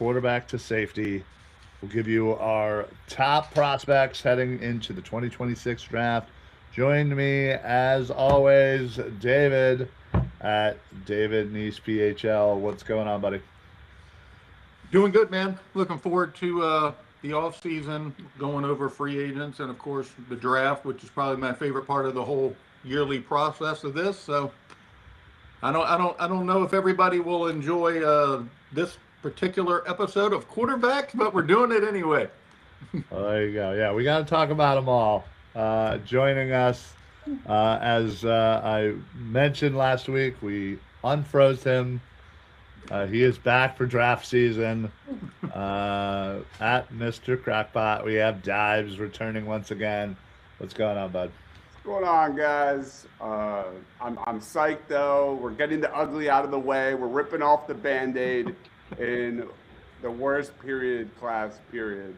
quarterback to safety. We'll give you our top prospects heading into the 2026 draft. Join me, as always, David at David Nice PHL. What's going on, buddy? Doing good, man. Looking forward to the off season, going over free agents, and of course the draft, which is probably my favorite part of the whole yearly process of this. So I don't know if everybody will enjoy this particular episode of quarterbacks, but we're doing it anyway. Well, there you go. Yeah, we got to talk about them all. Joining us, as I mentioned last week, we unfroze him. He is back for draft season. At Mr. Crackpot, we have Dives returning once again. What's going on, bud? What's going on, guys? I'm psyched, though. We're getting the ugly out of the way. We're ripping off the Band-Aid in the worst class period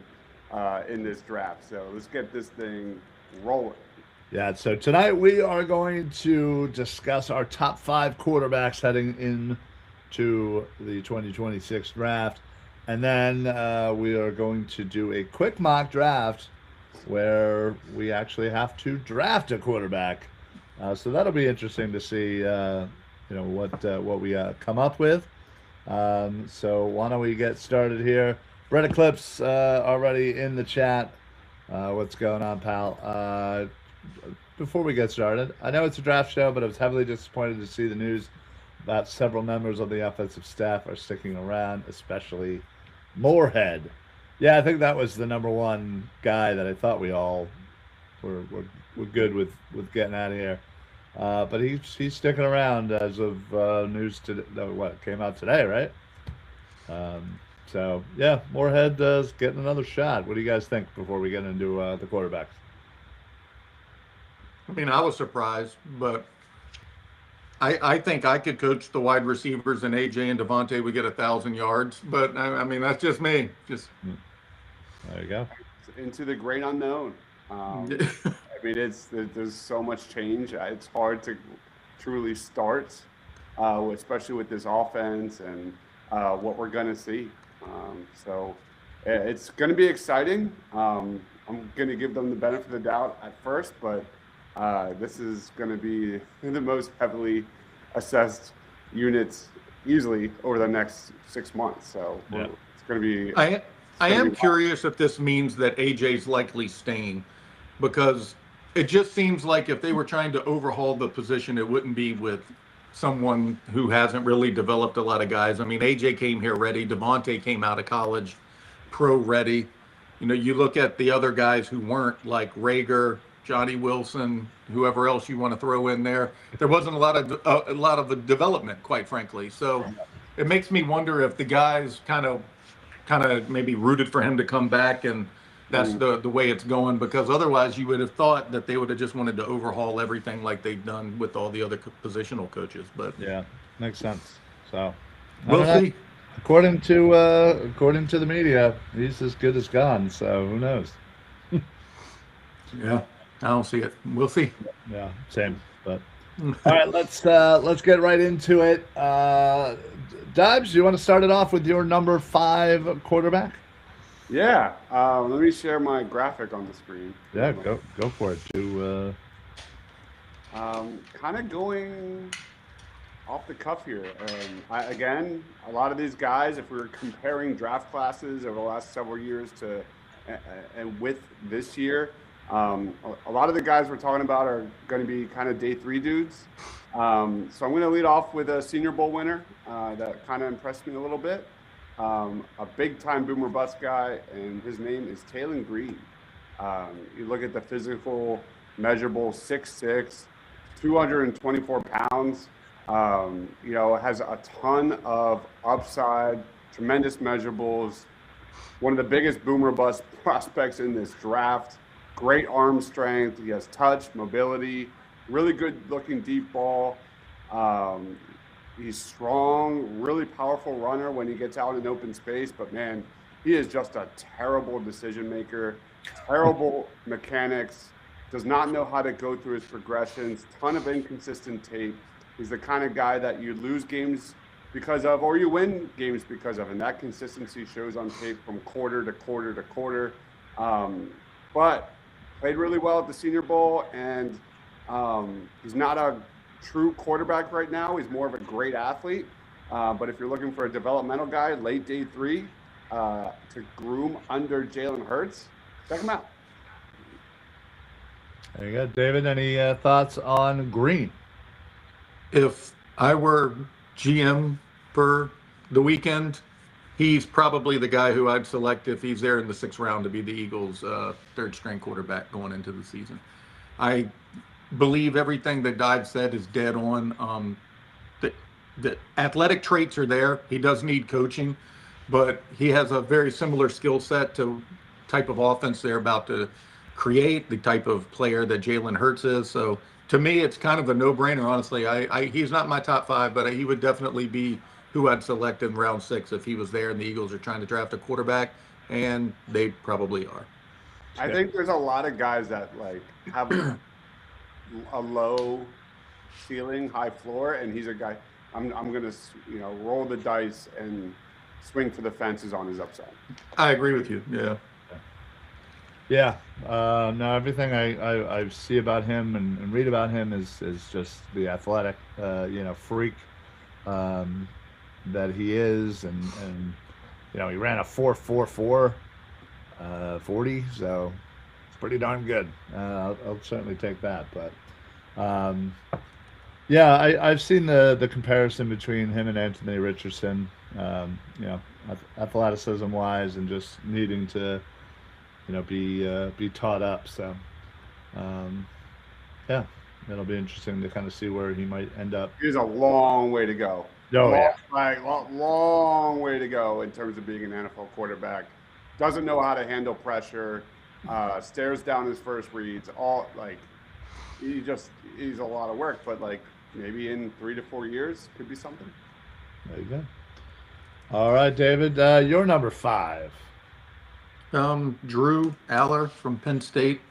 in this draft. So let's get this thing rolling. Yeah, so tonight we are going to discuss our top 5 quarterbacks heading into the 2026 draft. And then we are going to do a quick mock draft where we actually have to draft a quarterback. So that'll be interesting to see, what we come up with. So why don't we get started here? Brett Eclipse already in the chat. What's going on, pal? Before we get started, I know it's a draft show, but I was heavily disappointed to see the news that several members of the offensive staff are sticking around, especially Moorhead. Yeah, I think that was the number one guy that I thought we all were good with getting out of here. But he's sticking around as of news today. What came out today, right? So yeah, Moorhead is getting another shot. What do you guys think before we get into the quarterbacks? I mean, I was surprised, but I think I could coach the wide receivers and AJ and Devontae would get 1,000 yards. But I mean, that's just me. There you go. Into the great unknown. I mean, there's so much change. It's hard to truly start, especially with this offense and what we're going to see. So it's going to be exciting. I'm going to give them the benefit of the doubt at first, but this is going to be the most heavily assessed units easily over the next 6 months. So it's going to be. I am curious if this means that AJ's likely staying, because it just seems like if they were trying to overhaul the position, it wouldn't be with someone who hasn't really developed a lot of guys. I mean, AJ came here ready. Devontae came out of college pro ready. You know, you look at the other guys who weren't, like Rager, Johnny Wilson, whoever else you want to throw in there. There wasn't a lot of the development, quite frankly. So it makes me wonder if the guys kind of maybe rooted for him to come back, and that's the way it's going, because otherwise you would have thought that they would have just wanted to overhaul everything like they've done with all the other positional coaches. But yeah, makes sense. So we'll see. According to the media, he's as good as gone. So who knows? Yeah, I don't see it. We'll see. Yeah, same. But all right, let's get right into it. Dibs, do you want to start it off with your number 5 quarterback? Yeah. Let me share my graphic on the screen. Yeah, go for it. Kind of going off the cuff here. Again, a lot of these guys, if we were comparing draft classes over the last several years and with this year, a lot of the guys we're talking about are going to be kind of day 3 dudes. So I'm going to lead off with a Senior Bowl winner that kind of impressed me a little bit. A big-time boomer bust guy, and his name is Taylor Green. You look at the physical measurable, 6'6", 224 pounds. Has a ton of upside, tremendous measurables. One of the biggest boomer bust prospects in this draft. Great arm strength. He has touch, mobility, really good looking deep ball. He's strong, really powerful runner when he gets out in open space. But man, he is just a terrible decision maker, terrible mechanics, does not know how to go through his progressions, ton of inconsistent tape. He's the kind of guy that you lose games because of, or you win games because of, and that consistency shows on tape from quarter to quarter to quarter. But played really well at the Senior Bowl, and he's not a true quarterback right now. He's more of a great athlete. But if you're looking for a developmental guy, late day 3, to groom under Jalen Hurts, check him out. There you go, David. Any thoughts on Green? If I were GM for the weekend, he's probably the guy who I'd select if he's there in the 6th round to be the Eagles' third-string quarterback going into the season. I believe everything that Dive said is dead on. The athletic traits are there. He does need coaching, but he has a very similar skill set to type of offense they're about to create, the type of player that Jalen Hurts is. So to me, it's kind of a no-brainer, honestly. He's not my top 5, but he would definitely be who I'd select in round 6 if he was there and the Eagles are trying to draft a quarterback, and they probably are. I think there's a lot of guys that like have a low ceiling, high floor, and he's a guy I'm gonna roll the dice and swing for the fences on his upside. I agree with you. Yeah. Yeah, no, everything I see about him and read about him is just the athletic, freak that he is, and he ran a 4.44 40, so it's pretty darn good. I'll certainly take that, but yeah, I've seen the comparison between him and Anthony Richardson, athleticism wise, and just needing to be taught up. So, yeah, it'll be interesting to kind of see where he might end up. There's a long way to go. Long way to go in terms of being an NFL quarterback. Doesn't know how to handle pressure. Stares down his first reads. He's a lot of work, but maybe in 3 to 4 years could be something. There you go. All right, David, you're number 5. Drew Aller from Penn State.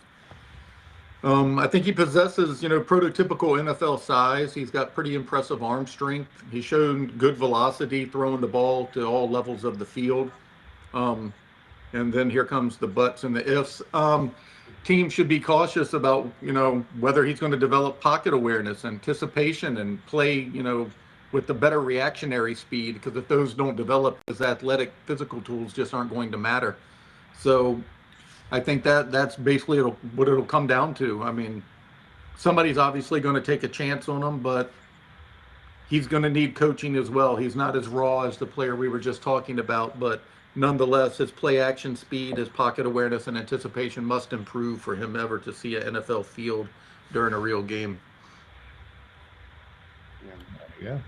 I think he possesses, prototypical NFL size. He's got pretty impressive arm strength. He's shown good velocity throwing the ball to all levels of the field. And then here comes the buts and the ifs. Team should be cautious about, whether he's going to develop pocket awareness, anticipation, and play, with the better reactionary speed, because if those don't develop, his athletic physical tools just aren't going to matter. So I think that's basically what it'll come down to. I mean, somebody's obviously going to take a chance on him, but he's going to need coaching as well. He's not as raw as the player we were just talking about, but nonetheless, his play action speed, his pocket awareness, and anticipation must improve for him ever to see an NFL field during a real game. Yeah.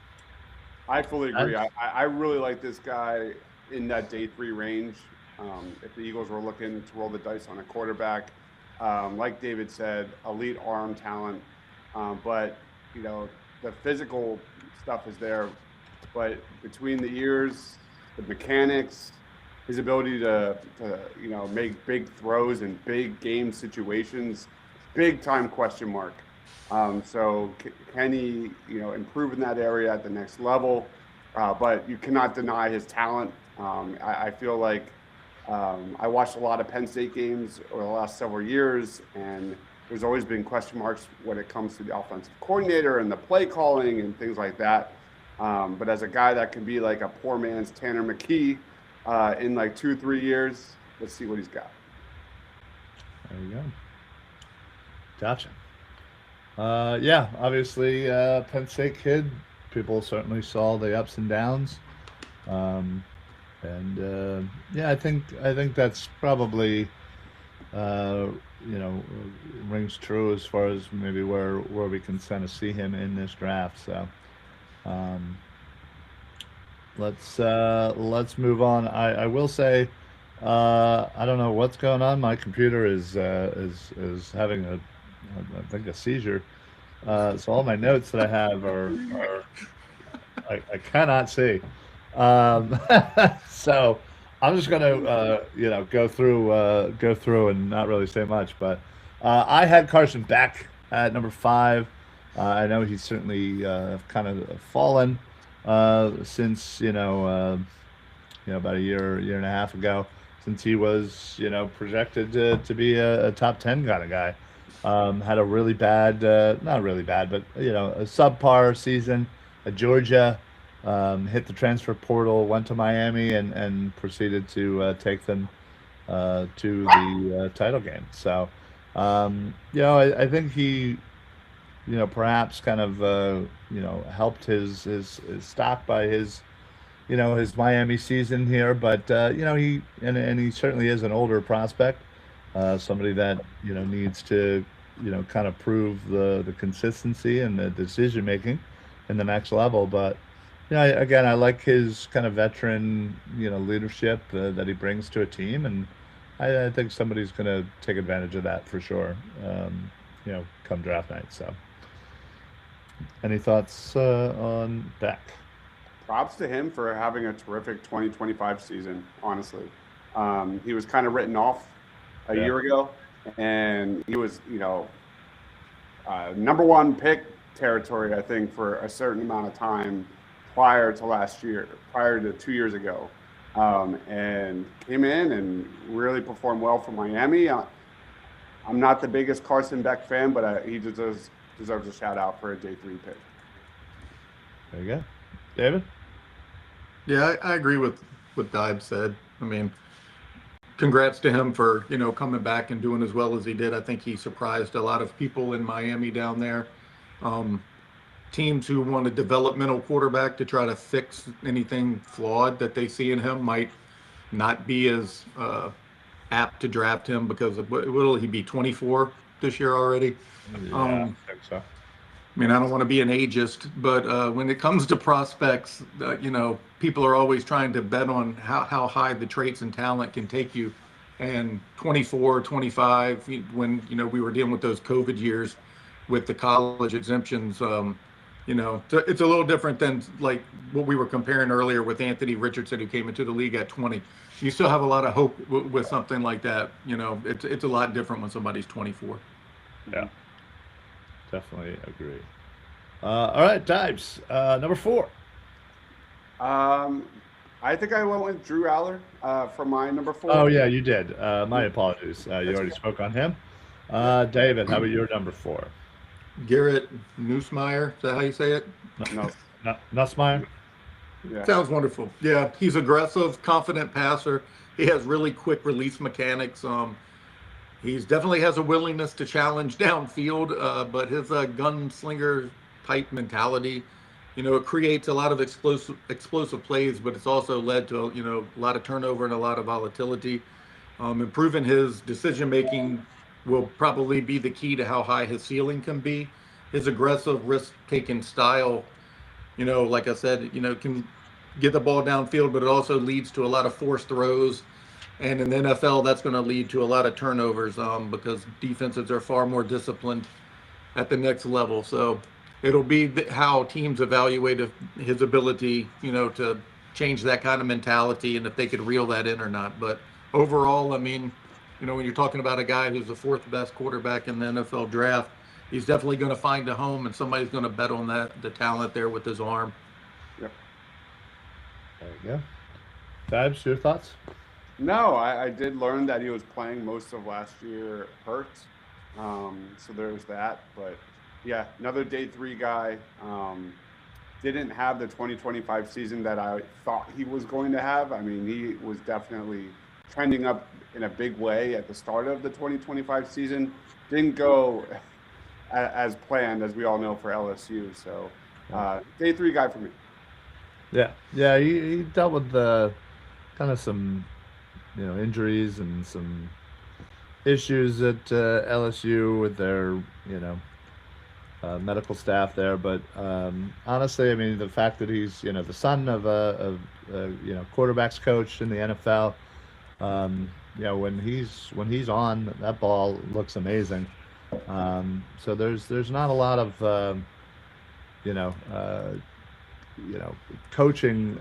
I fully agree. I really like this guy in that day 3 range. If the Eagles were looking to roll the dice on a quarterback, like David said, elite arm talent, but the physical stuff is there. But between the ears, the mechanics, his ability to make big throws in big game situations, big time question mark. So can he improve in that area at the next level? But you cannot deny his talent. I feel like I watched a lot of Penn State games over the last several years, and there's always been question marks when it comes to the offensive coordinator and the play calling and things like that. But as a guy that can be like a poor man's Tanner McKee in 2-3 years, let's see what he's got. There you go. Gotcha. Yeah, obviously, Penn State kid. People certainly saw the ups and downs. And yeah, I think that's probably rings true as far as maybe where we can kind of see him in this draft. So let's move on. I will say I don't know what's going on. My computer is having I think a seizure. So all my notes that I have are I cannot see. So I'm just gonna go through and not really say much, but I had Carson Beck at number 5. I know he's certainly kind of fallen since about a year and a half ago, since he was projected to be a top 10 kind of guy. Had a really bad, not really bad, but a subpar season at Georgia. Hit the transfer portal, went to Miami, and proceeded to take them to the title game. So, I think he, perhaps kind of, helped his stock by his Miami season here. But and he certainly is an older prospect, somebody that needs to kind of prove the consistency and the decision making in the next level. But again, I like his kind of veteran leadership that he brings to a team, and I think somebody's going to take advantage of that for sure. Come draft night. So, any thoughts on Beck? Props to him for having a terrific 2025 season, honestly. He was kind of written off a year ago, and he was, number one pick territory, I think, for a certain amount of time prior to last year, prior to 2 years ago. And came in and really performed well for Miami. I'm not the biggest Carson Beck fan, but he deserves a shout out for a day 3 pick. There you go. David? Yeah, I agree with what Dive said. I mean, congrats to him for, coming back and doing as well as he did. I think he surprised a lot of people in Miami down there. Teams who want a developmental quarterback to try to fix anything flawed that they see in him might not be as apt to draft him because will he be 24 this year already? Yeah, I think so. I mean, I don't want to be an ageist, but when it comes to prospects, people are always trying to bet on how high the traits and talent can take you. And 24, 25, when, we were dealing with those COVID years with the college exemptions, it's a little different than like what we were comparing earlier with Anthony Richardson, who came into the league at 20. You still have a lot of hope with something like that. It's a lot different when somebody's 24. Yeah. Definitely agree. All right, Dives. Number 4. I think I went with Drew Aller for my number 4. Oh, yeah, you did. My apologies. You already spoke on him. David, how about your number 4? Garrett Nussmeier, is that how you say it? No. Nussmeier? Yeah. Sounds wonderful. Yeah, he's aggressive, confident passer. He has really quick release mechanics. He's definitely has a willingness to challenge downfield, but his gunslinger type mentality, it creates a lot of explosive plays, but it's also led to a lot of turnover and a lot of volatility. Improving his decision making will probably be the key to how high his ceiling can be. His aggressive risk-taking style, like I said, can get the ball downfield, but it also leads to a lot of forced throws. And in the NFL, that's going to lead to a lot of turnovers because defenses are far more disciplined at the next level. So it'll be how teams evaluate his ability, to change that kind of mentality and if they could reel that in or not. But overall, I mean, when you're talking about a guy who's the 4th best quarterback in the NFL draft, he's definitely going to find a home, and somebody's going to bet on the talent there with his arm. Yep. There you go. Dives, your thoughts? No, I did learn that he was playing most of last year hurt. So there's that. But yeah, another day 3 guy. Didn't have the 2025 season that I thought he was going to have. I mean, he was definitely trending up in a big way at the start of the 2025 season. Didn't go as planned, as we all know, for LSU. So day 3 guy for me. Yeah. He dealt with kind of some injuries and some issues at LSU with their medical staff there. But honestly, I mean, the fact that he's the son of a quarterbacks coach in the NFL, when he's on, that ball looks amazing. So there's not a lot of coaching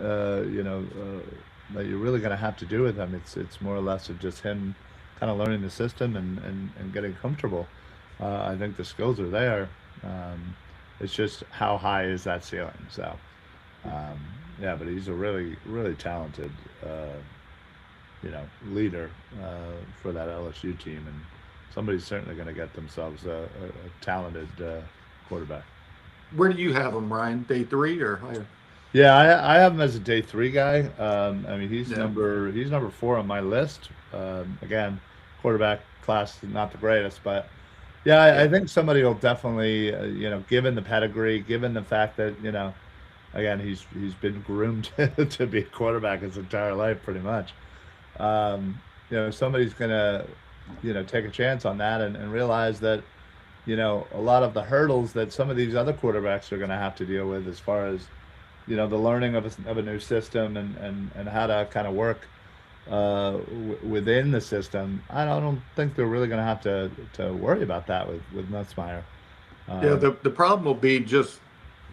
that you're really going to have to do with him. It's more or less of just him kind of learning the system and getting comfortable. I think the skills are there. It's just how high is that ceiling? So Yeah, but he's a really, really talented, leader for that LSU team, and somebody's certainly going to get themselves a talented quarterback. Where do you have him, Ryan? Day 3 or higher? Yeah, I have him as a day three guy. I mean, Yeah. he's number four on my list. Again, quarterback class is not the greatest, but yeah, I Yeah. think somebody will definitely, given the pedigree, given the fact that again, he's been groomed to be a quarterback his entire life, pretty much. Somebody's gonna, take a chance on that and realize that, a lot of the hurdles that some of these other quarterbacks are gonna have to deal with as far as the learning of a new system and how to kind of work within the system. I don't think they're really going to have to worry about that with Nussmeier. Yeah, Um, the problem will be just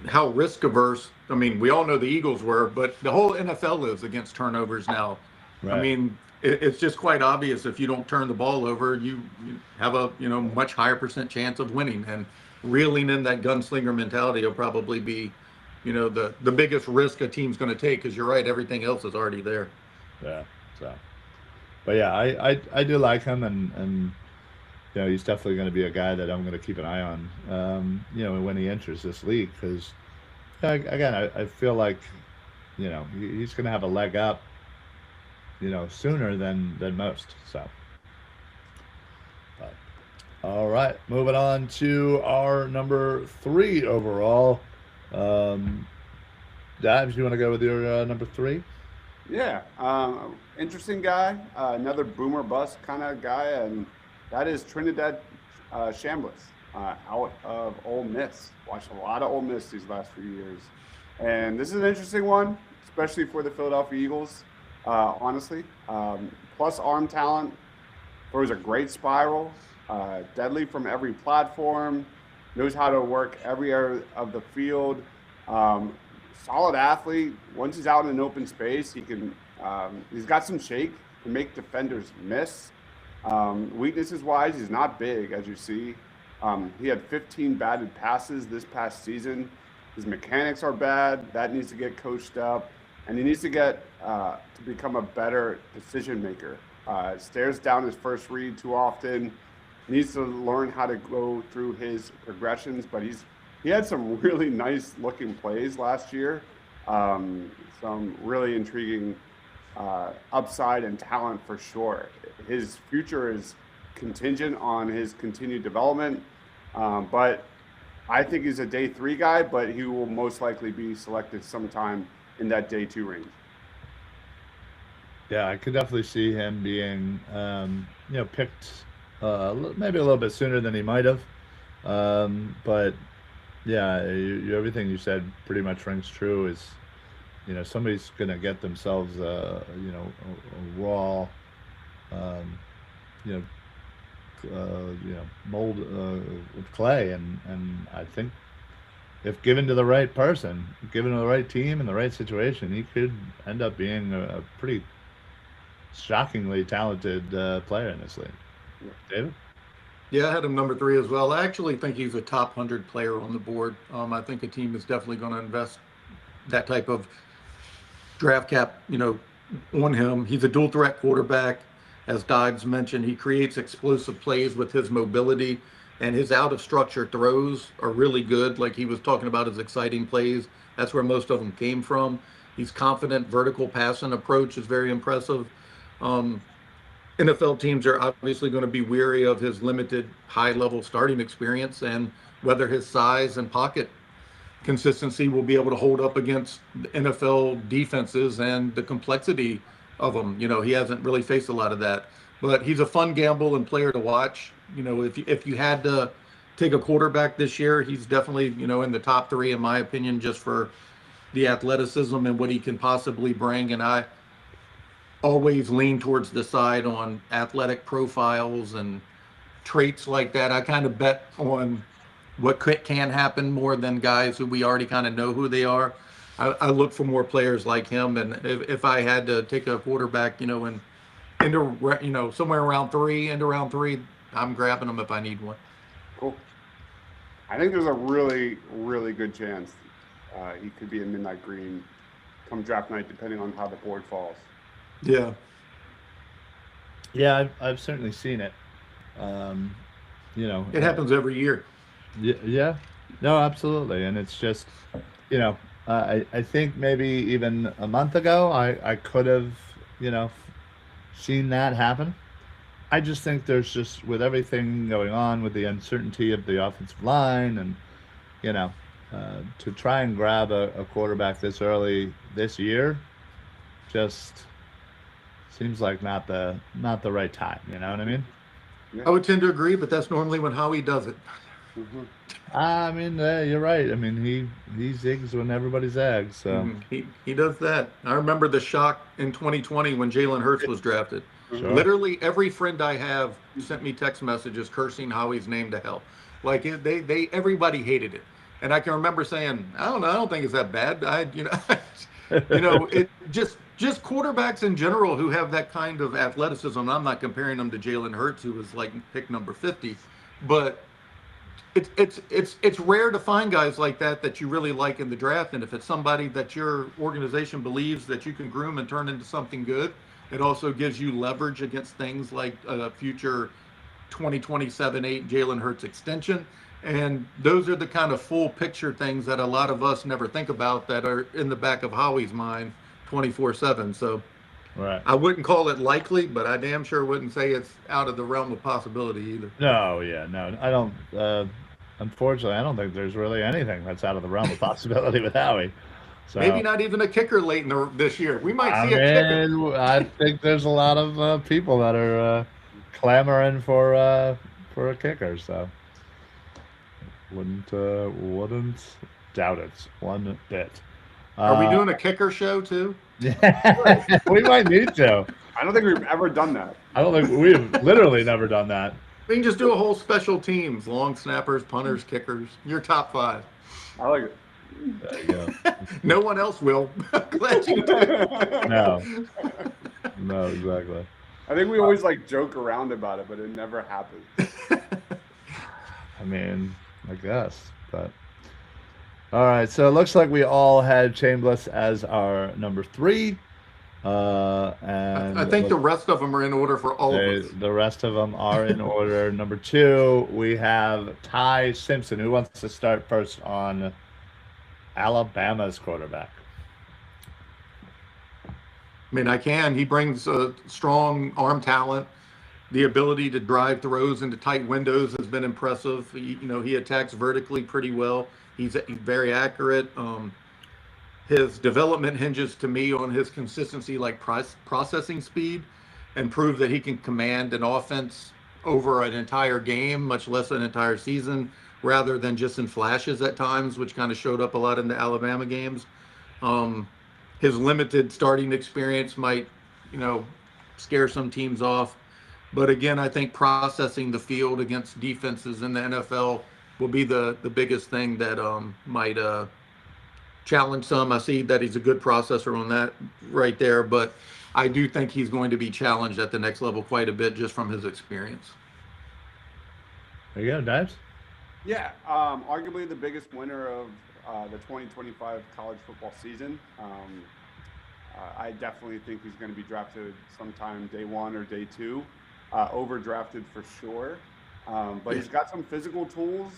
how risk averse. I mean, we all know the Eagles were, but the whole NFL is against turnovers now. I right. mean, it's just quite obvious if you don't turn the ball over, you have a much higher percent chance of winning. And reeling in that gunslinger mentality will probably be, the biggest risk a team's going to take. Because you're right, everything else is already there. Yeah. So, but yeah, I do like him, and he's definitely going to be a guy that I'm going to keep an eye on. When he enters this league, because again, I feel like he's going to have a leg up, sooner than most. So. But all right, moving on to our number three overall. Um, Dives, you want to go with your number three? Yeah, interesting guy, another boomer bust kind of guy, and that is Trinidad Chambliss out of Ole Miss. Watched a lot of Ole Miss these last few years, and this is an interesting one, especially for the Philadelphia Eagles. Honestly, plus arm talent, throws a great spiral, deadly from every platform, knows how to work every area of the field. Um, Solid athlete. Once he's out in an open space, he can. He's got some shake, can make defenders miss. Weaknesses wise, he's not big, as you see. He had 15 batted passes this past season. His mechanics are bad. That needs to get coached up, and he needs to get to become a better decision maker. Stares down his first read too often. Needs to learn how to go through his progressions, but he had some really nice looking plays last year. Some really intriguing upside and talent for sure. His future is contingent on his continued development, but I think he's a day three guy, but he will most likely be selected sometime in that day two range. Yeah, I could definitely see him being, picked maybe a little bit sooner than he might have. But yeah, everything you said pretty much rings true. Is somebody's gonna get themselves a raw, um, you know mold of clay, and I think if given to the right person, given to the right team and the right situation, he could end up being a pretty shockingly talented player in this league. David? Yeah, I had him number 3 as well. I actually think he's a top 100 player on the board. I think a team is definitely going to invest that type of draft cap, on him. He's a dual threat quarterback. As Dives mentioned, he creates explosive plays with his mobility, and his out of structure throws are really good. Like he was talking about his exciting plays. That's where most of them came from. He's confident. Vertical passing approach is very impressive. Um, NFL teams are obviously going to be weary of his limited high level starting experience and whether his size and pocket consistency will be able to hold up against the NFL defenses and the complexity of them. He hasn't really faced a lot of that, but he's a fun gamble and player to watch. If you had to take a quarterback this year, he's definitely, in the top 3, in my opinion, just for the athleticism and what he can possibly bring. And I always lean towards the side on athletic profiles and traits like that. I kind of bet on what can happen more than guys who we already kind of know who they are. I look for more players like him, and if I had to take a quarterback, somewhere around 3, into round 3, I'm grabbing him if I need one. Cool. I think there's a really, really good chance he could be a midnight green come draft night, depending on how the board falls. Yeah. Yeah, I've certainly seen it. Um, you know, It happens every year. yeah, no, absolutely, and it's just, you know, I think maybe even a month ago, I could have, you know, seen that happen. I just think there's just with everything going on with the uncertainty of the offensive line and you know, to try and grab a quarterback this early this year just seems like not the right time. You know what I mean? I would tend to agree, but that's normally when Howie does it. Mm-hmm. I mean, you're right. I mean, he zigs when everybody zags. So He does that. I remember the shock in 2020 when Jalen Hurts was drafted. sure, Literally every friend I have sent me text messages cursing Howie's name to hell. Like they everybody hated it, and I can remember saying, I don't know, I don't think it's that bad. It just quarterbacks in general who have that kind of athleticism. I'm not comparing them to Jalen Hurts, who was like pick number 50, but it's rare to find guys like that you really like in the draft. And if it's somebody that your organization believes that you can groom and turn into something good, it also gives you leverage against things like a future 2027-8 Jalen Hurts extension. And those are the kind of full picture things that a lot of us never think about that are in the back of Howie's mind 24/7. So right. I wouldn't call it likely, but I damn sure wouldn't say it's out of the realm of possibility either. No, yeah, no, I don't. Unfortunately, I don't think there's really anything that's out of the realm of possibility with Howie. Maybe So not even a kicker late this year. We might I see a kicker. mean, I think there's a lot of people that are clamoring for a kicker. So wouldn't doubt it one bit. Are we Uh, doing a kicker show too? we might need to. I don't think we've ever done that. I don't think we've literally never done that. We can just do a whole special teams: long snappers, punters, kickers. Your top 5. I like it. There you go. No one else will. Glad you did. No, no, exactly. I think we always like joke around about it, but it never happens. I mean, I guess, but all right. So it looks like we all had Chambliss as our number 3, and I think the rest of them are in order for all of us. the rest of them are in order. Number 2, we have Ty Simpson. Who wants to start first on Alabama's quarterback? I mean, I can. He brings a strong arm talent. The ability to drive throws into tight windows has been impressive. He attacks vertically pretty well. He's very accurate. His development hinges to me on his consistency, like processing speed, and prove that he can command an offense over an entire game, much less an entire season, rather than just in flashes at times, which kind of showed up a lot in the Alabama games. His limited starting experience might, scare some teams off. But again, I think processing the field against defenses in the NFL will be the biggest thing that might challenge some. I see that he's a good processor on that right there, but I do think he's going to be challenged at the next level quite a bit just from his experience. There you go, Dives. Yeah, arguably the biggest winner of the 2025 college football season. I definitely think he's going to be drafted sometime day 1 or day 2. Overdrafted for sure. But he's got some physical tools.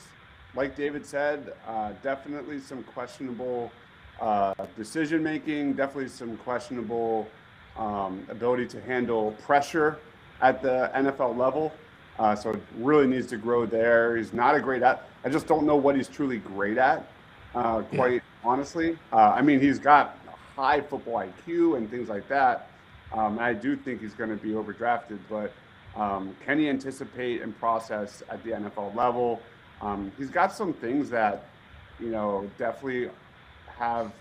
Like David said, definitely some questionable decision making, definitely some questionable ability to handle pressure at the NFL level. So it really needs to grow there. He's not a great at. I just don't know what he's truly great at, quite honestly. I mean, he's got high football IQ and things like that. I do think he's going to be overdrafted, but can he anticipate and process at the NFL level? He's got some things that, definitely have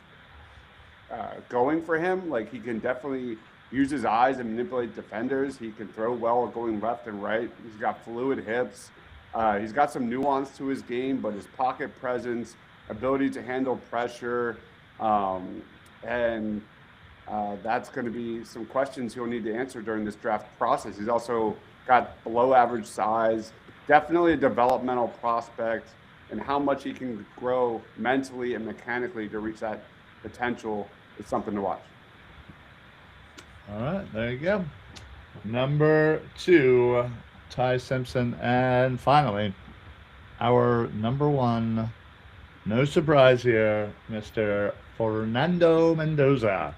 going for him. Like he can definitely use his eyes and manipulate defenders. He can throw well going left and right. He's got fluid hips. He's got some nuance to his game, but his pocket presence, ability to handle pressure, and that's going to be some questions he'll need to answer during this draft process. He's also got below average size, definitely a developmental prospect, and how much he can grow mentally and mechanically to reach that potential it's something to watch. All right, there you go. Number 2, Ty Simpson, and finally, our number 1. No surprise here, Mr. Fernando Mendoza,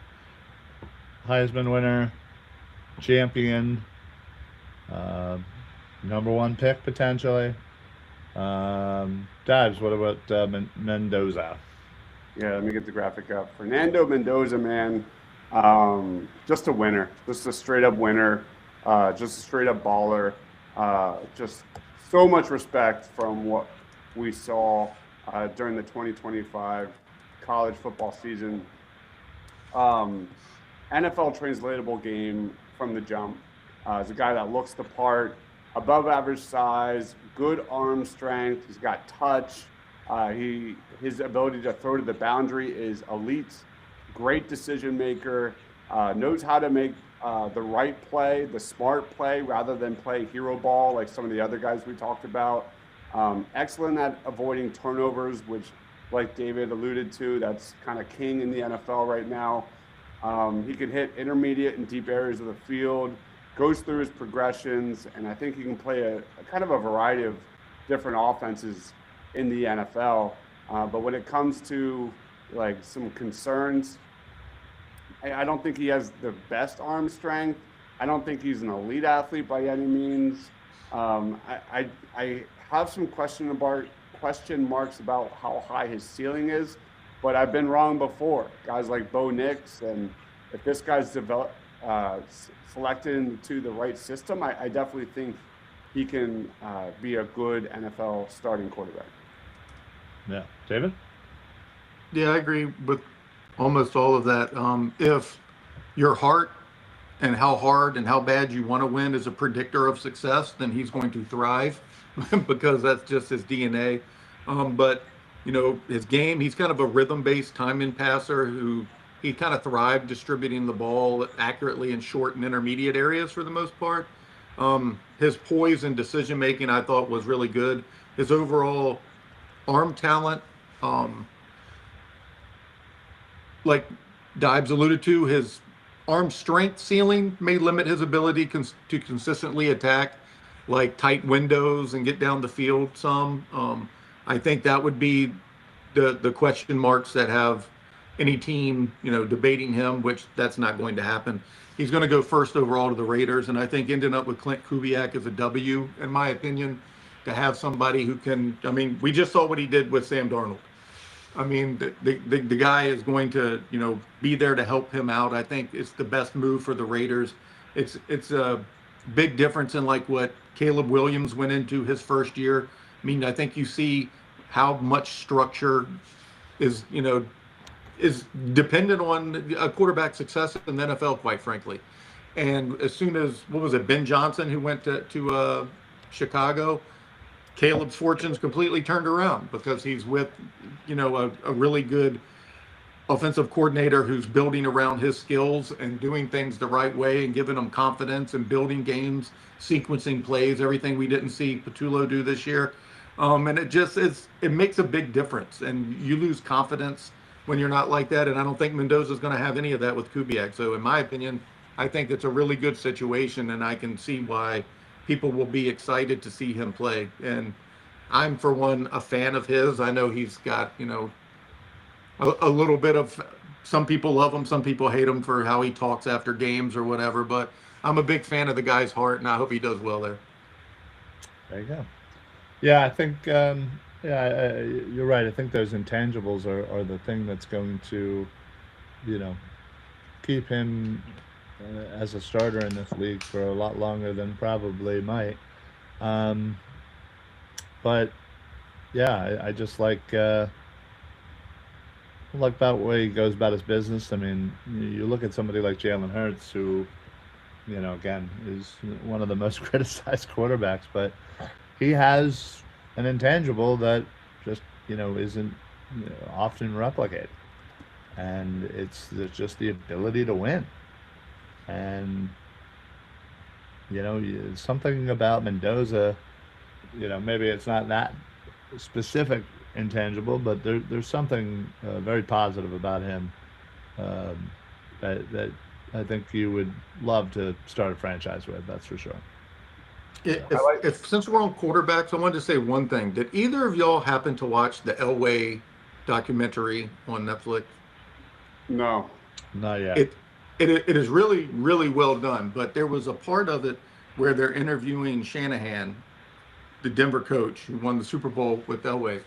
Heisman winner, champion, uh, number 1 pick potentially. Dives, what about Mendoza? Yeah, let me get the graphic up. Fernando Mendoza, man, just a winner, just a straight up winner, just a straight up baller. Just so much respect from what we saw during the 2025 college football season. NFL translatable game from the jump. He's a guy that looks the part, above average size, good arm strength. He's got touch. His ability to throw to the boundary is elite. Great decision maker. Knows how to make the right play, the smart play, rather than play hero ball like some of the other guys we talked about. Excellent at avoiding turnovers, which, like David alluded to, that's kind of king in the NFL right now. He can hit intermediate and deep areas of the field, goes through his progressions, and I think he can play a kind of a variety of different offenses in the NFL. But when it comes to like some concerns, I don't think he has the best arm strength. I don't think he's an elite athlete by any means. I have some question marks about how high his ceiling is, but I've been wrong before. Guys like Bo Nix, and if this guy's selected into the right system, I definitely think he can be a good NFL starting quarterback. Yeah, David? Yeah, I agree with almost all of that. If your heart and how hard and how bad you want to win is a predictor of success, then he's going to thrive because that's just his DNA. But, you know, his game, he's kind of a rhythm-based timing passer who he kind of thrived distributing the ball accurately in short and intermediate areas for the most part. His poise and decision-making, I thought, was really good. His overall arm talent, like Dibes alluded to, his arm strength ceiling may limit his ability to consistently attack like tight windows and get down the field some. I think that would be the question marks that have any team, you know, debating him, which that's not going to happen. He's going to go first overall to the Raiders, and I think ending up with Clint Kubiak is a W, in my opinion, to have somebody who can, I mean, we just saw what he did with Sam Darnold. I mean, the guy is going to, you know, be there to help him out. I think it's the best move for the Raiders. It's a big difference in like what Caleb Williams went into his first year. I mean, I think you see how much structure is, you know, is dependent on a quarterback's success in the NFL, quite frankly. And as soon as, what was it, Ben Johnson, who went to Chicago, Caleb's fortunes completely turned around because he's with, you know, a really good offensive coordinator who's building around his skills and doing things the right way and giving him confidence and building games, sequencing plays, everything we didn't see Patullo do this year. And it makes a big difference. And you lose confidence when you're not like that. And I don't think Mendoza's going to have any of that with Kubiak. So in my opinion, I think it's a really good situation, and I can see why people will be excited to see him play. And I'm, for one, a fan of his. I know he's got, you know, a little bit of, some people love him, some people hate him for how he talks after games or whatever, but I'm a big fan of the guy's heart, and I hope he does well there. There you go. Yeah, I think, you're right. I think those intangibles are the thing that's going to, you know, keep him as a starter in this league for a lot longer than probably might. But yeah, I just like about the way he goes about his business. I mean, you look at somebody like Jalen Hurts, who, you know, again, is one of the most criticized quarterbacks, but he has an intangible that just, you know, isn't, you know, often replicated. And it's just the ability to win. And, you know, something about Mendoza, you know, maybe it's not that specific intangible, but there's something very positive about him that I think you would love to start a franchise with. That's for sure. I like. If since we're on quarterbacks, I wanted to say one thing. Did either of y'all happen to watch the Elway documentary on Netflix? No. Not yet. It is really really well done. But there was a part of it where they're interviewing Shanahan, the Denver coach who won the Super Bowl with Elway,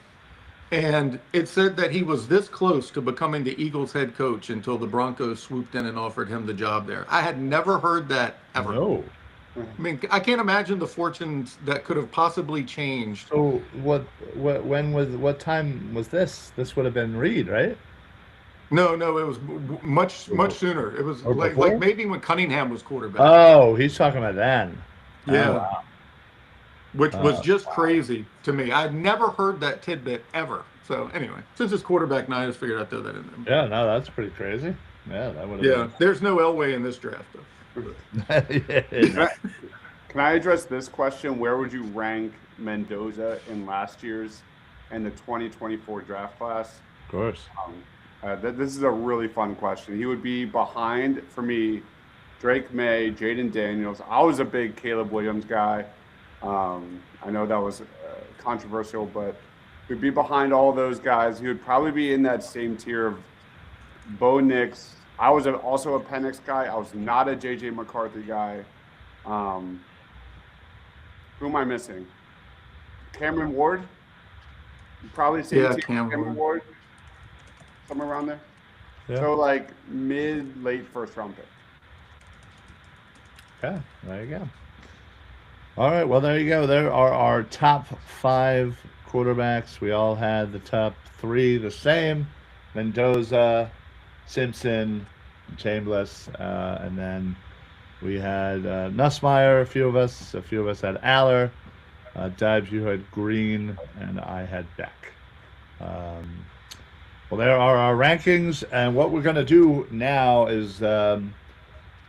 and it said that he was this close to becoming the Eagles head coach until the Broncos swooped in and offered him the job there. I had never heard that ever. No. I mean, I can't imagine the fortunes that could have possibly changed. So what time was this? This would have been Reed, right? No, it was much sooner. It was Or like before? maybe when Cunningham was quarterback. Oh, he's talking about then. Yeah. Oh, wow. Which was just Wow. crazy to me. I'd never heard that tidbit ever. So anyway, since it's quarterback night, I just figured I'd throw that in there. Yeah, no, that's pretty crazy. Yeah, that would Yeah, have there's no Elway in this draft though. been. Can I address this question? Where would you rank Mendoza in last year's and the 2024 draft class? Of course. This is a really fun question. He would be behind, for me, Drake May, Jaden Daniels. I was a big Caleb Williams guy. I know that was controversial, but he'd be behind all those guys. He would probably be in that same tier of Bo Nix. I was also a Penix guy. I was not a JJ McCarthy guy. Who am I missing? Cameron Ward? Probably same Yeah, tier, Cameron Ward. Somewhere around there. Yeah. So like late first round pick. Okay, there you go. All right, well, there you go. There are our top 5 quarterbacks. We all had the top 3 the same: Mendoza, Simpson, Chambliss, and then we had Nussmeier. A few of us had Aller. Dibs, you had Green, and I had Beck. Well, there are our rankings, and what we're going to do now is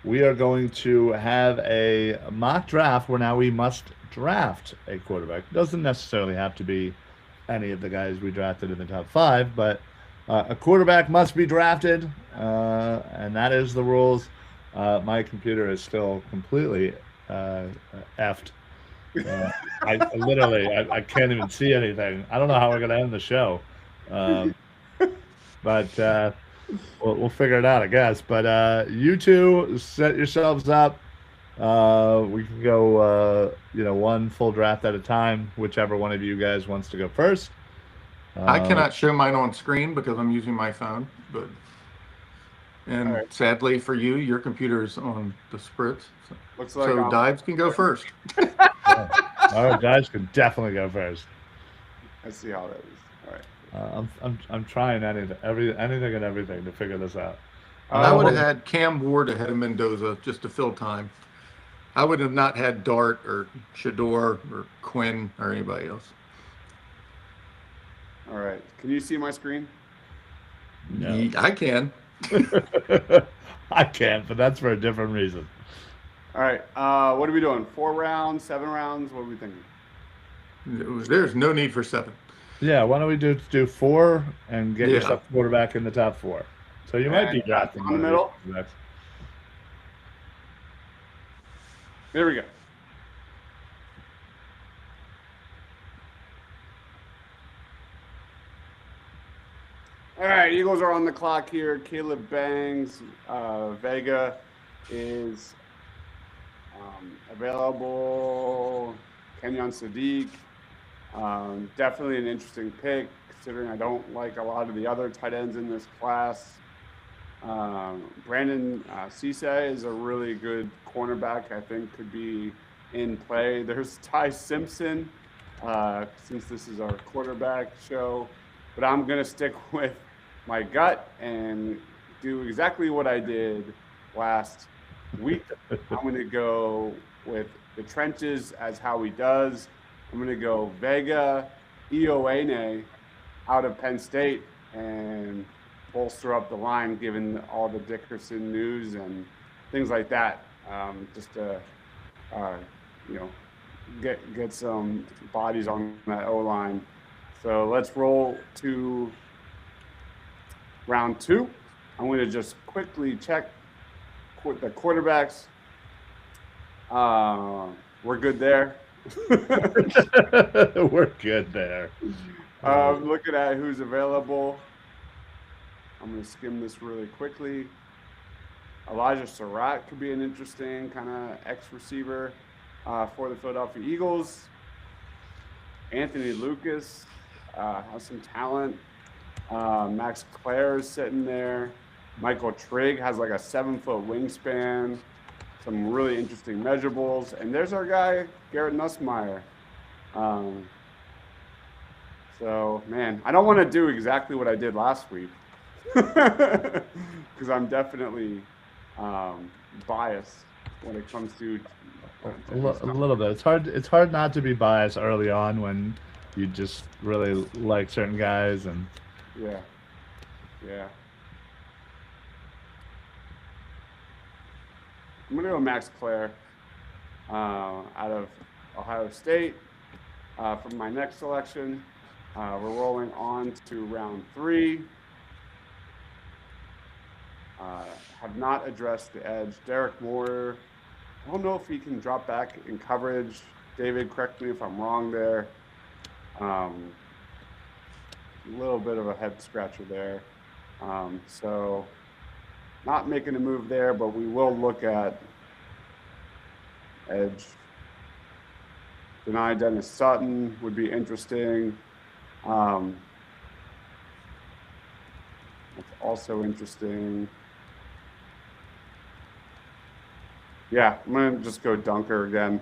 we are going to have a mock draft where now we must draft a quarterback. It doesn't necessarily have to be any of the guys we drafted in the top 5, but a quarterback must be drafted, and that is the rules. My computer is still completely effed. I literally can't even see anything. I don't know how we're going to end the show. But we'll figure it out, I guess. But you two set yourselves up. We can go, one full draft at a time, whichever one of you guys wants to go first. I cannot show mine on screen because I'm using my phone. And right. sadly for you, your computer's on the spritz. Looks like So Dibs can go first. All right, guys can definitely go first. I see how that is. All right. I'm trying anything and everything to figure this out. I would have had Cam Ward ahead of Mendoza just to fill time. I would have not had Dart or Shador or Quinn or anybody else. All right. Can you see my screen? No. I can. I can't, but that's for a different reason. All right. What are we doing? 4 rounds, 7 rounds? What are we thinking? There's no need for 7. Yeah, why don't we do 4 and get Yeah. yourself a quarterback in the top 4? So you might be And drafting on the one of middle? these quarterbacks. There we go. All right, Eagles are on the clock here. Caleb Bangs, Vega is available. Kenyon Sadiq, definitely an interesting pick, considering I don't like a lot of the other tight ends in this class. Brandon Cisse is a really good cornerback. I think could be in play. There's Ty Simpson, since this is our quarterback show, but I'm gonna stick with my gut and do exactly what I did last week. I'm gonna go with the trenches as how he does. I'm gonna go Vega Ioane out of Penn State and bolster up the line, given all the Dickerson news and things like that. Just to, get some bodies on that O line. So let's roll to round 2. I'm going to just quickly check the quarterbacks. We're good there. We're good there. Looking at who's available. I'm going to skim this really quickly. Elijah Surratt could be an interesting kind of X receiver for the Philadelphia Eagles. Anthony Lucas has some talent. Max Clare is sitting there. Michael Trigg has like a 7-foot wingspan. Some really interesting measurables. And there's our guy, Garrett Nussmeier. So, man, I don't want to do exactly what I did last week because I'm definitely biased when it comes to a little bit. It's hard not to be biased early on when you just really like certain guys and yeah. I'm gonna go Max Clare out of Ohio State for my next selection. We're rolling on to round 3. Have not addressed the edge. Derek Moore, I don't know if he can drop back in coverage. David, correct me if I'm wrong there. A little bit of a head scratcher there. So not making a move there, but we will look at edge. Deny Dennis Sutton would be interesting. That's also interesting. Yeah, I'm going to just go Dunker again.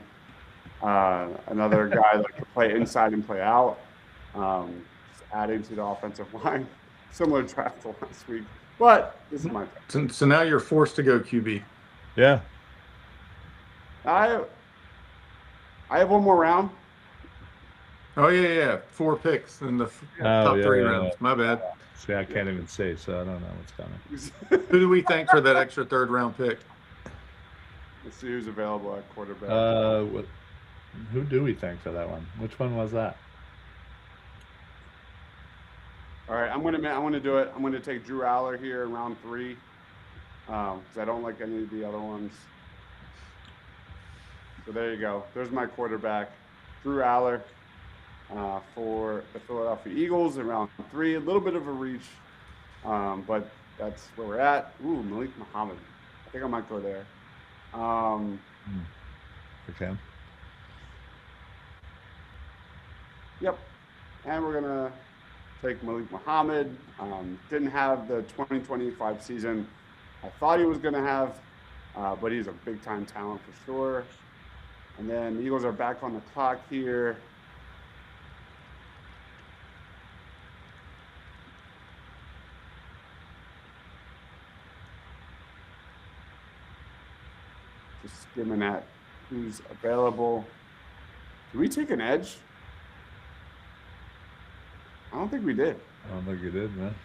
Another guy that can play inside and play out. Just adding to the offensive line. Similar draft to last week. But this is my pick. So now you're forced to go QB. yeah. I have one more round. Oh, yeah. 4 picks in the top 3 rounds. My bad. See, I can't even see, so I don't know what's coming. Who do we think for that extra 3rd round pick? Let's see who's available at quarterback. Who do we think for that one? Which one was that? All right, I'm gonna do it. I'm gonna take Drew Aller here in round 3 because I don't like any of the other ones. So there you go. There's my quarterback, Drew Aller, for the Philadelphia Eagles in round 3. A little bit of a reach, but that's where we're at. Ooh, Malik Muhammad. I think I might go there. Okay. Yep. And we're gonna take Malik Muhammad. Didn't have the 2025 season I thought he was gonna have, but he's a big time talent for sure. And then the Eagles are back on the clock here. Just skimming at who's available. Did we take an edge? I don't think we did. I don't think you did, man.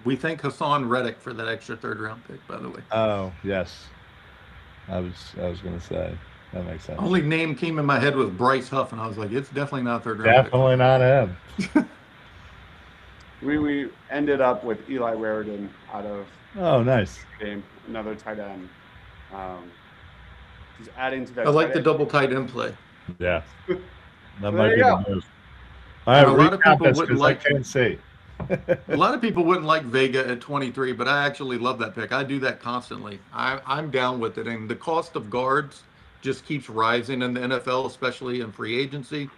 We thank Hassan Reddick for that extra 3rd round pick, by the way. Oh, yes. I was going to say. That makes sense. Only name came in my head was Bryce Huff, and I was like, it's definitely not 3rd round Definitely not him. We ended up with Eli Raridan out of Oh, nice. game, another tight end. Just adding to that. pick. I like the double tight end play. Yeah. That There might you be go. the move. All right, A lot of recap people this wouldn't 'cause like- I can't see. A lot of people wouldn't like Vega at 23, but I actually love that pick. I do that constantly. I'm down with it. And the cost of guards just keeps rising in the NFL, especially in free agency.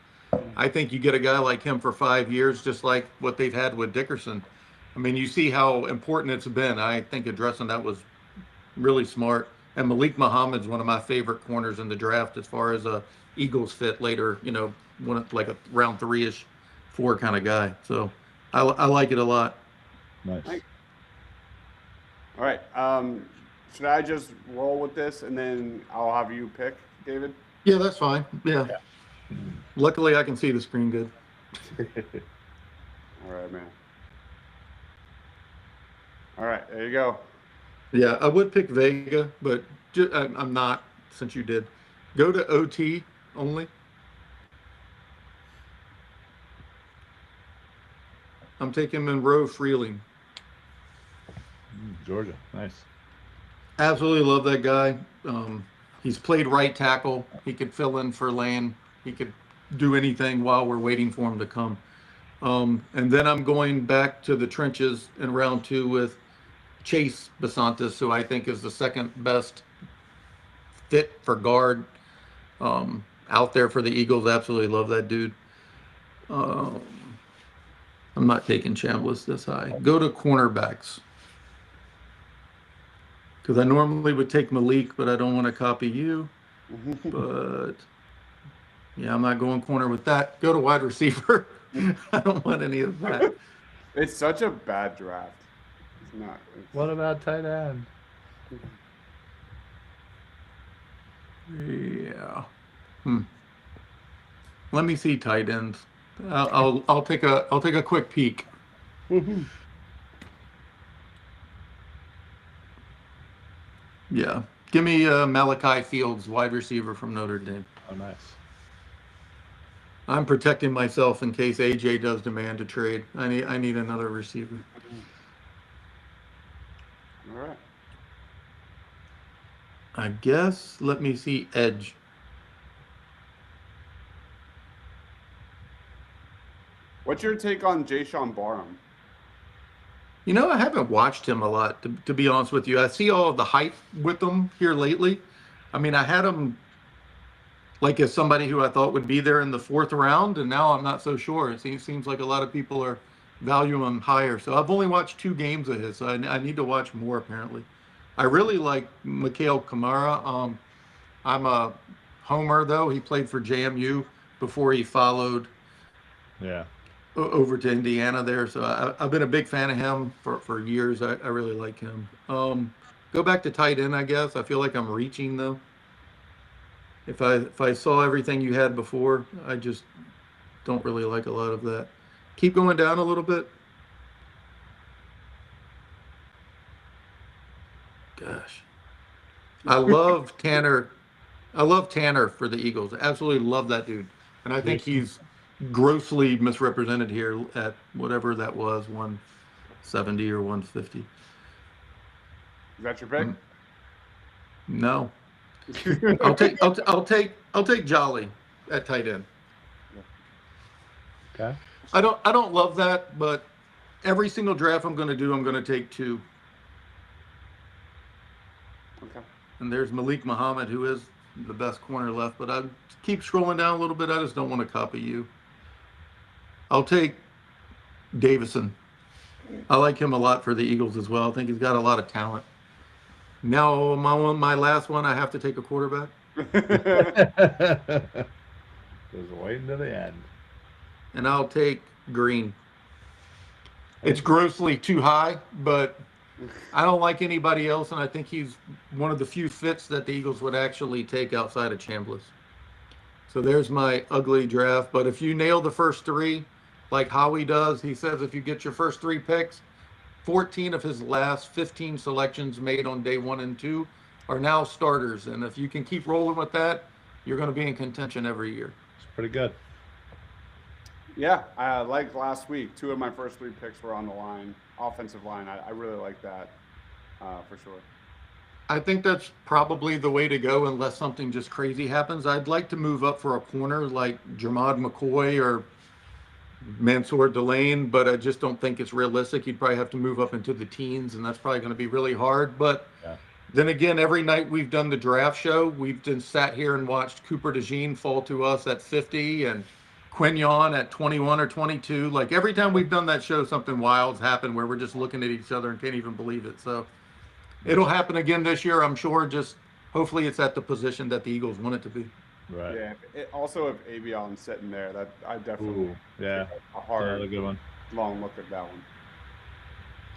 I think you get a guy like him for 5 years, just like what they've had with Dickerson. I mean, you see how important it's been. I think addressing that was really smart. And Malik Muhammad's one of my favorite corners in the draft as far as a Eagles fit later, like a round 3-ish, 4 kind of guy. So I like it a lot. Nice. All right. Should I just roll with this and then I'll have you pick, David? Yeah, that's fine. Yeah. Luckily, I can see the screen good. All right, man. All right, there you go. Yeah, I would pick Vega, but I'm not, since you did. Go to OT only. I'm taking Monroe Freeling. Georgia. Nice. Absolutely love that guy. He's played right tackle. He could fill in for Lane. He could do anything while we're waiting for him to come. And then I'm going back to the trenches in round 2 with Chase Basantis, who I think is the second best fit for guard out there for the Eagles. Absolutely love that dude. I'm not taking Chambliss this high. Go to cornerbacks. Because I normally would take Malik, but I don't want to copy you. But yeah, I'm not going corner with that. Go to wide receiver. I don't want any of that. It's such a bad draft. It's not. What about tight end? Yeah. Let me see tight ends. I'll take a quick peek. Yeah. Give me Malachi Fields, wide receiver from Notre Dame. Oh, nice. I'm protecting myself in case AJ does demand a trade. I need another receiver. All right. I guess let me see edge. What's your take on Jayshon Barham? You know, I haven't watched him a lot, to be honest with you. I see all of the hype with him here lately. I mean, I had him like as somebody who I thought would be there in the 4th round, and now I'm not so sure. It seems like a lot of people are valuing him higher. So I've only watched 2 games of his, so I need to watch more, apparently. I really like Mikhail Kamara. I'm a homer, though. He played for JMU before he followed over to Indiana there. So I've been a big fan of him for years. I really like him. Go back to tight end, I guess. I feel like I'm reaching, though. If I saw everything you had before, I just don't really like a lot of that. Keep going down a little bit. Gosh. I love Tanner. I love Tanner for the Eagles. Absolutely love that dude. And I think he's grossly misrepresented here at whatever that was, 170 or 150. Is that your pick? No. I'll take Jolly at tight end. Okay. I don't love that, but every single draft I'm going to take 2. Okay. And there's Malik Muhammad, who is the best corner left, but I keep scrolling down a little bit. I just don't want to copy you. I'll take Davison. I like him a lot for the Eagles as well. I think he's got a lot of talent. Now, my last one, I have to take a quarterback. Just waiting to the end. And I'll take Green. It's grossly too high, but I don't like anybody else, and I think he's one of the few fits that the Eagles would actually take outside of Chambliss. So there's my ugly draft. But if you nail the first 3, like Howie does, he says if you get your first 3 picks, 14 of his last 15 selections made on day 1 and 2 are now starters. And if you can keep rolling with that, you're going to be in contention every year. It's pretty good. Yeah, like last week, 2 of my first 3 picks were on the line, offensive line. I really like that for sure. I think that's probably the way to go unless something just crazy happens. I'd like to move up for a corner like Jermod McCoy or Mansour Delane, but I just don't think it's realistic. You'd probably have to move up into the teens, and that's probably going to be really hard. But then again, every night we've done the draft show, we've just sat here and watched Cooper DeJean fall to us at 50 and Quignon at 21 or 22. Like every time we've done that show, something wild's happened where we're just looking at each other and can't even believe it. So it'll happen again this year, I'm sure. Just hopefully it's at the position that the Eagles want it to be. Right. Yeah. Also, if Avion's sitting there, that I definitely a hard, another good one. Long look at that one.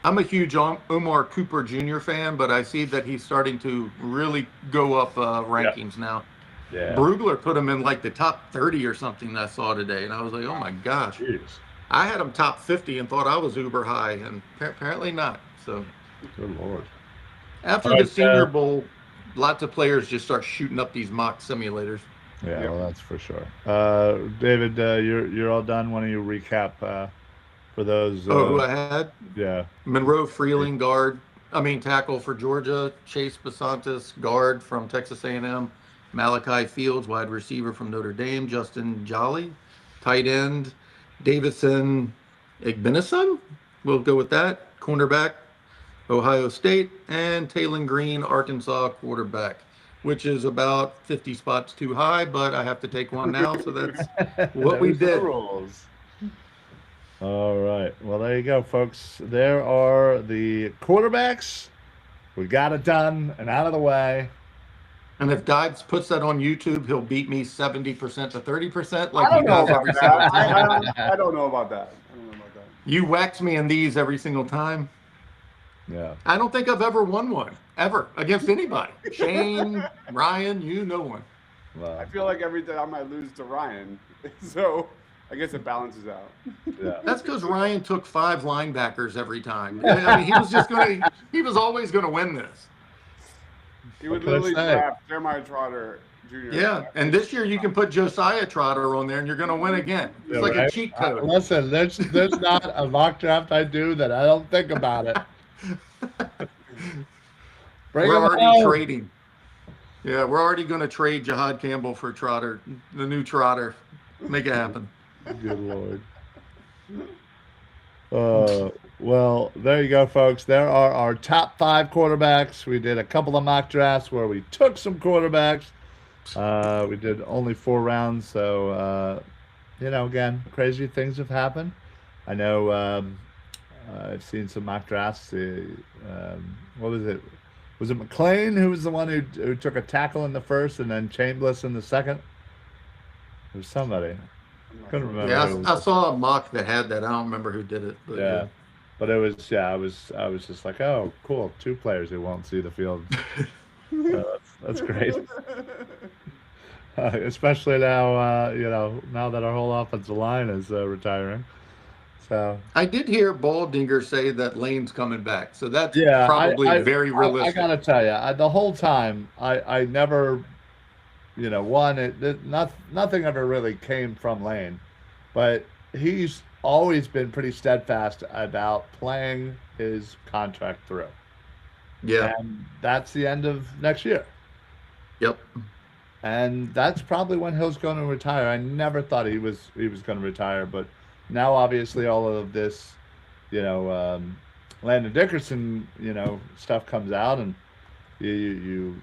I'm a huge Omar Cooper Jr. fan, but I see that he's starting to really go up rankings now. Yeah. Brugler put him in like the top 30 or something I saw today, and I was like, oh my gosh. Jeez. I had him top 50 and thought I was uber high, and apparently not. So Good Lord. after All the right, Senior Bowl, lots of players just start shooting up these mock simulators. Yeah, Yep. well, that's for sure. David, you're all done. Why don't you recap for those? Who I had? Yeah. Monroe Freeling, guard. tackle for Georgia, Chase Basantis, guard from Texas A&M, Malachi Fields, wide receiver from Notre Dame, Justin Jolly, tight end, Davison Igbenison, we'll go with that, cornerback, Ohio State, and Taylon Green, Arkansas quarterback, which is about 50 spots too high, but I have to take one now, so that's what we Those are the did. rules. All right. Well, there you go, folks. There are the quarterbacks. We got it done and out of the way. And if Dives puts that on YouTube, he'll beat me 70% to 30%, I like don't he know does about every single that. time. I don't know about that. I don't know about that. You wax me in these every single time. Yeah. I don't think I've ever won one, ever, against anybody. Shane, Ryan, no one. Well, I feel like every time I lose to Ryan, so I guess it balances out. yeah. That's because Ryan took 5 linebackers every time. I mean, he was always going to win this. He would What can I literally say? draft Jeremiah Trotter Jr. Yeah, and this year you can put Josiah Trotter on there and you're going to win again. It's Yeah, like right? a cheat code. Listen, there's not a mock draft I do that I don't think about it. Bring We're him already on. trading. Yeah, we're already going to trade Jahad Campbell for Trotter, the new Trotter. Make it happen. Good Lord. Well, there you go, folks. There are our top 5 quarterbacks. We did a couple of mock drafts where we took some quarterbacks. We did only 4 rounds, so again, crazy things have happened. I know I've seen some mock drafts. What was it? Was it McLean who was the one who took a tackle in the first and then Chambliss in the second? It was somebody. Couldn't remember. Yeah, I saw a mock that had that. I don't remember who did it. But Yeah. But it was, I was just like, oh, cool, 2 players who won't see the field. That's great. Especially now, now that our whole offensive line is retiring. So I did hear Baldinger say that Lane's coming back, so that's yeah, probably very I realistic. gotta tell you, the whole time I never, nothing ever really came from Lane, but he's always been pretty steadfast about playing his contract through. Yeah. And that's the end of next year. Yep. And that's probably when Hill's going to retire. I never thought he was going to retire, but now obviously all of this, Landon Dickerson, stuff comes out, and you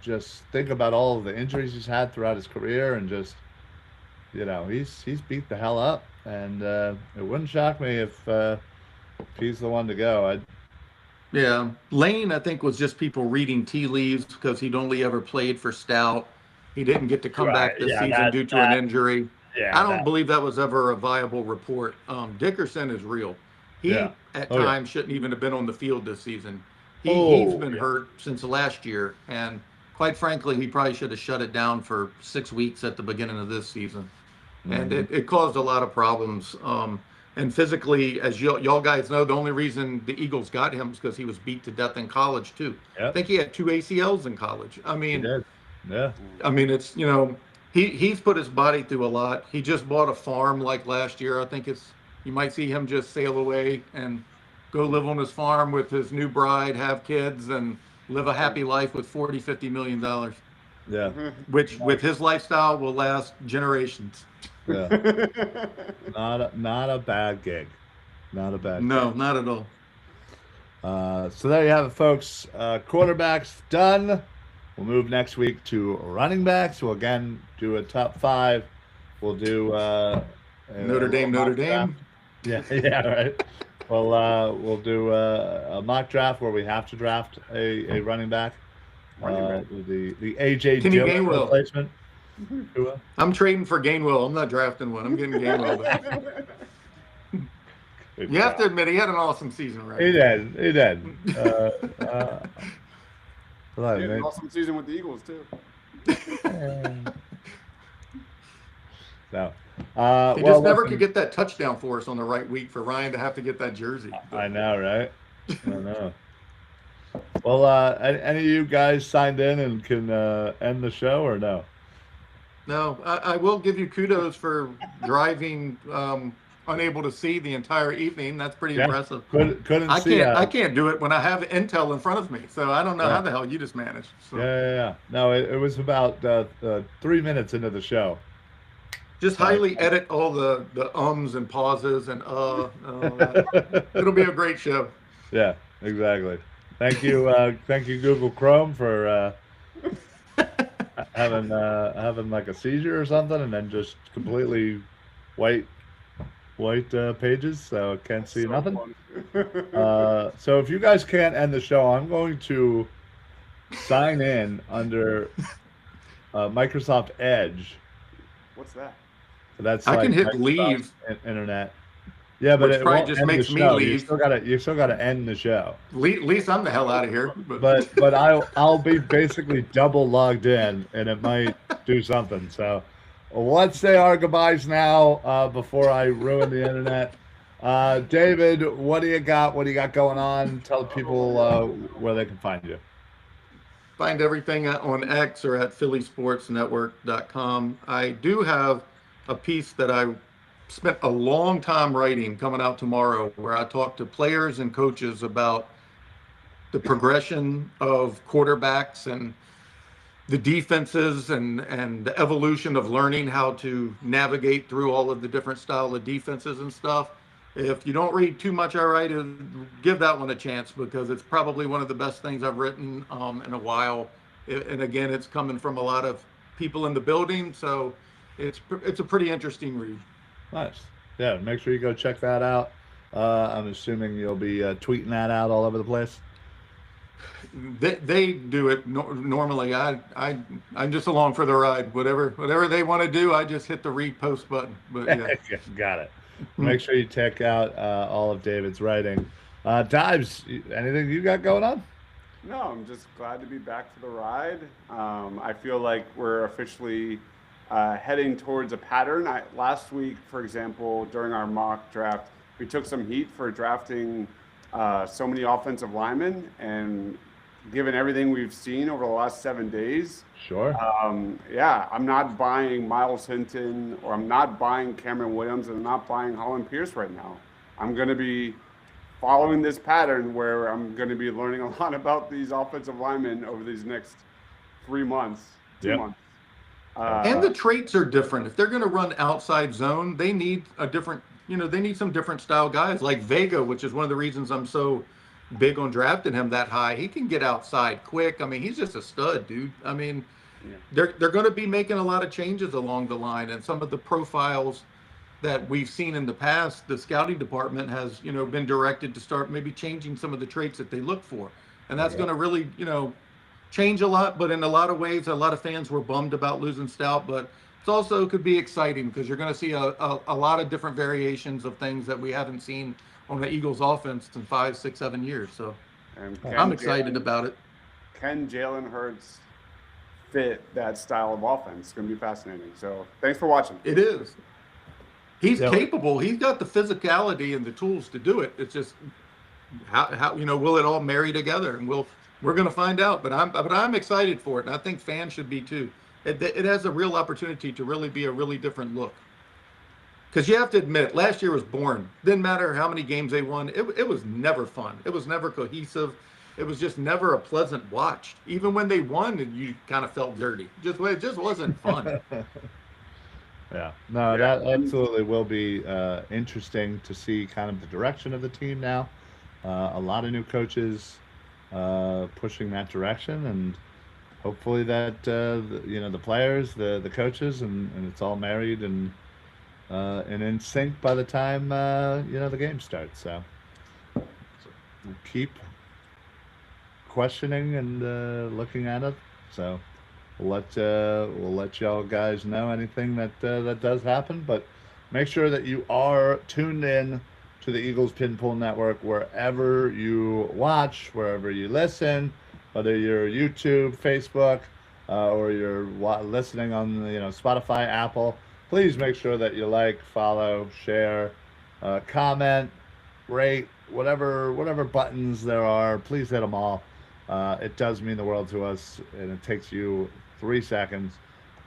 just think about all of the injuries he's had throughout his career, and just, he's beat the hell up, and it wouldn't shock me if he's the one to go. Yeah. Lane, I think, was just people reading tea leaves because he'd only ever played for Stout. He didn't get to come back this season due to an injury. Yeah, I don't believe that was ever a viable report. Dickerson is real. He, at times, shouldn't even have been on the field this season. He's been hurt since last year, and quite frankly, he probably should have shut it down for 6 weeks at the beginning of this season. And it caused a lot of problems. And physically, as y'all guys know, the only reason the Eagles got him is because he was beat to death in college, too. Yep. I think he had 2 ACLs in college. I mean, he did. Yeah. I mean, it's, he's put his body through a lot. He just bought a farm like last year. I think you might see him just sail away and go live on his farm with his new bride, have kids, and live a happy life with $40-50 million. Yeah. Which, with his lifestyle, will last generations. Yeah. Not a bad gig. Not a bad No, gig. not at all. So there you have it, folks. Quarterbacks done. We'll move next week to running backs. We'll again do a top 5. We'll do Notre Dame. Yeah, yeah, right. Well, we'll do a mock draft where we have to draft a running back. The AJ Dillon replacement. I'm trading for Gainwell. I'm not drafting one. I'm getting Gainwell back. You have to admit, he had an awesome season, right? He did. He had an awesome season with the Eagles, too. So, he just never could get that touchdown for us on the right week for Ryan to have to get that jersey. I know, right? I know. Well, any of you guys signed in and can end the show or no? No, I will give you kudos for driving unable to see the entire evening. That's pretty Yeah, impressive. couldn't I see. can't do it when I have Intel in front of me. So I don't know Yeah. how the hell you just managed. Yeah, So yeah, yeah. No, it was about 3 minutes into the show. just So highly edit all the ums and pauses and it'll be a great show. yeah, exactly. Thank you, Google Chrome, for having like a seizure or something, and then just completely white pages, so can't That's see so nothing. funny. So if you guys can't end the show, I'm going to sign in under Microsoft Edge. What's that? So that's I can like hit Microsoft's leave, internet. Yeah, but which it probably won't just end the makes me show. leave. You still gotta end the show. At least I'm the hell out of here. But But I'll be basically double logged in, and it might do something. So let's say our goodbyes now before I ruin the internet. David, what do you got? What do you got going on? Tell people where they can find you. find everything on X or at phillysportsnetwork.com. I do have a piece that I spent a long time writing coming out tomorrow where I talk to players and coaches about the progression of quarterbacks and the defenses and the evolution of learning how to navigate through all of the different style of defenses and stuff. If you don't read too much I write, give that one a chance because it's probably one of the best things I've written in a while. And again, it's coming from a lot of people in the building, so it's a pretty interesting read. Nice. Yeah, make sure you go check that out. I'm assuming you'll be tweeting that out all over the place. They do it normally. I'm just along for the ride. Whatever they want to do, I just hit the repost button. But yeah. Got it. Make sure you check out all of David's writing. Dives, anything you got going on? No, I'm just glad to be back for the ride. I feel like we're officially heading towards a pattern. Last week, for example, during our mock draft, we took some heat for drafting so many offensive linemen, and given everything we've seen over the last 7 days, Sure. yeah, I'm not buying Miles Hinton, or I'm not buying Cameron Williams, and I'm not buying Holland Pierce right now. I'm going to be following this pattern where I'm going to be learning a lot about these offensive linemen over these next 3 months, 2 months. And the traits are different. If they're going to run outside zone, they need they need some different style guys like Vega, which is one of the reasons I'm so big on drafting him that high. He can get outside quick. I mean, he's just a stud, dude. I mean, they're going to be making a lot of changes along the line, and some of the profiles that we've seen in the past, the scouting department has, been directed to start maybe changing some of the traits that they look for. And that's going to really, change a lot. But in a lot of ways, a lot of fans were bummed about losing Stout, but it also could be exciting because you're going to see a lot of different variations of things that we haven't seen on the Eagles offense in 5, 6, 7 years. So I'm excited about it. Can Jalen Hurts fit that style of offense? It's going to be fascinating. So thanks for watching. It is. He's capable. He's got the physicality and the tools to do it. It's just how will it all marry together, and we're going to find out. But I'm excited for it, and I think fans should be too. It has a real opportunity to really be a really different look. Because you have to admit, last year was boring. Didn't matter how many games they won. It was never fun. It was never cohesive. It was just never a pleasant watch. Even when they won, you kind of felt dirty. It just wasn't fun. Yeah, no, that absolutely will be interesting to see kind of the direction of the team now. A lot of new coaches pushing that direction, and hopefully that the players, the coaches, and it's all married and in sync by the time the game starts. So we'll keep questioning and looking at it. So. We'll let y'all guys know anything that does happen, but make sure that you are tuned in to the Eagles Pinpool Network wherever you watch, wherever you listen, whether you're YouTube, Facebook, or you're listening on Spotify, Apple. Please make sure that you like, follow, share, comment, rate, whatever buttons there are. Please hit them all. It does mean the world to us, and it takes you 3 seconds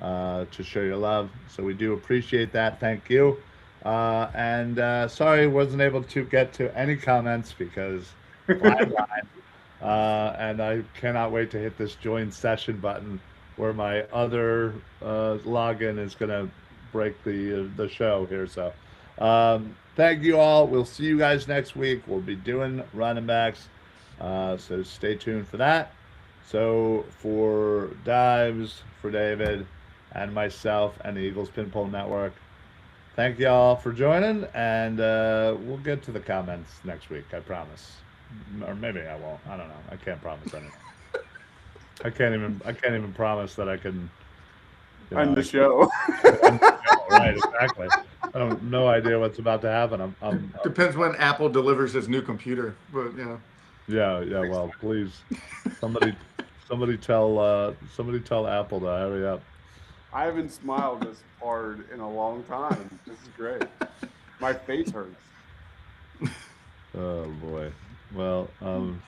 to show your love. So we do appreciate that. Thank you. And sorry, wasn't able to get to any comments because flat line. And I cannot wait to hit this join session button where my other login is going to break the show here. So thank you all. We'll see you guys next week. We'll be doing running backs. So stay tuned for that. So for Dives, for David, and myself, and the Eagles Pinpole Network, thank y'all for joining, and we'll get to the comments next week, I promise. Or maybe I won't. I don't know. I can't promise anything. I can't even promise that I can end the show. Right, exactly. I have no idea what's about to happen. Depends when Apple delivers his new computer, but Yeah. Well, please, somebody tell Apple to hurry up. I haven't smiled this hard in a long time. This is great. My face hurts. Oh boy. Well, I don't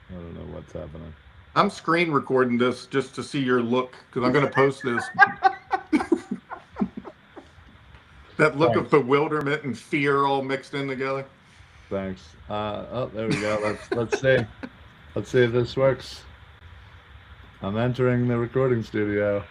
know what's happening. I'm screen recording this just to see your look because I'm going to post this. That look of bewilderment and fear all mixed in together. Thanks. Oh, there we go. Let's see. Let's see if this works. I'm entering the recording studio.